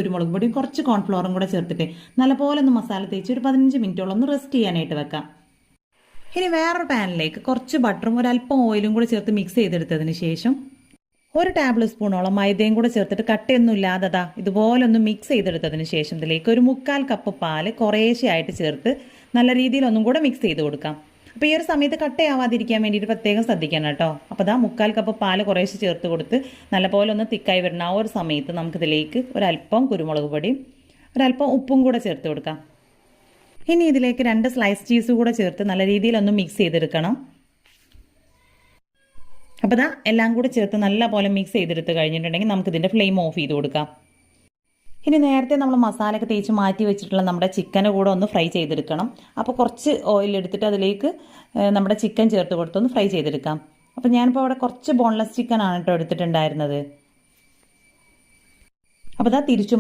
കുരുമുളക് പൊടിയും കുറച്ച് കോൺഫ്ലോറും കൂടെ ചേർത്തിട്ട് നല്ലപോലെ ഒന്ന് മസാല തേച്ച് ഒരു 15 മിനിറ്റോളം ഒന്ന് റെസ്റ്റ് ചെയ്യാനായിട്ട് വെക്കാം. ഇനി വേറൊരു പാനിലേക്ക് കുറച്ച് ബട്ടറും ഒരല്പം ഓയിലും കൂടെ ചേർത്ത് മിക്സ് ചെയ്തെടുത്തതിന് ശേഷം 1 ടേബിൾ സ്പൂണോളം മൈദയും കൂടെ ചേർത്തിട്ട് കട്ടയൊന്നും ഇല്ലാതെ ഇതുപോലെ ഒന്ന് മിക്സ് ചെയ്തെടുത്തതിന് ശേഷം ഇതിലേക്ക് ഒരു 1/4 കപ്പ് പാല് കുറേശ്ശെയായിട്ട് ചേർത്ത് നല്ല രീതിയിൽ ഒന്നും കൂടെ മിക്സ് ചെയ്ത് കൊടുക്കാം. അപ്പോൾ ഈ ഒരു സമയത്ത് കട്ടയാവാതിരിക്കാൻ വേണ്ടിയിട്ട് പ്രത്യേകം ശ്രദ്ധിക്കണം കേട്ടോ. അപ്പോൾ 1/4 കപ്പ് പാല് കുറേശ്ശെ ചേർത്ത് കൊടുത്ത് നല്ലപോലെ ഒന്ന് തിക്കായി വരുന്ന ആ ഒരു സമയത്ത് നമുക്കിതിലേക്ക് ഒരല്പം കുരുമുളക് പൊടിയും ഒരല്പം ഉപ്പും കൂടെ ചേർത്ത് കൊടുക്കാം. ഇനി ഇതിലേക്ക് 2 സ്ലൈസ് ചീസ് കൂടെ ചേർത്ത് നല്ല രീതിയിൽ ഒന്ന് മിക്സ് ചെയ്തെടുക്കണം. അപ്പോൾ എല്ലാം കൂടെ ചേർത്ത് നല്ലപോലെ മിക്സ് ചെയ്തെടുത്ത് കഴിഞ്ഞിട്ടുണ്ടെങ്കിൽ നമുക്കിതിൻ്റെ ഫ്ലെയിം ഓഫ് ചെയ്ത് കൊടുക്കാം. ഇനി നേരത്തെ നമ്മൾ മസാലയൊക്കെ തേച്ച് മാറ്റി വെച്ചിട്ടുള്ള നമ്മുടെ ചിക്കൻ്റെ കൂടെ ഒന്ന് ഫ്രൈ ചെയ്തെടുക്കണം. അപ്പോൾ കുറച്ച് ഓയിൽ എടുത്തിട്ട് അതിലേക്ക് നമ്മുടെ ചിക്കൻ ചേർത്ത് കൊടുത്തൊന്ന് ഫ്രൈ ചെയ്തെടുക്കാം. അപ്പോൾ ഞാനിപ്പോൾ അവിടെ കുറച്ച് ബോൺലെസ് ചിക്കൻ ആണ് കേട്ടോ എടുത്തിട്ടുണ്ടായിരുന്നത്. അപ്പോൾ തിരിച്ചു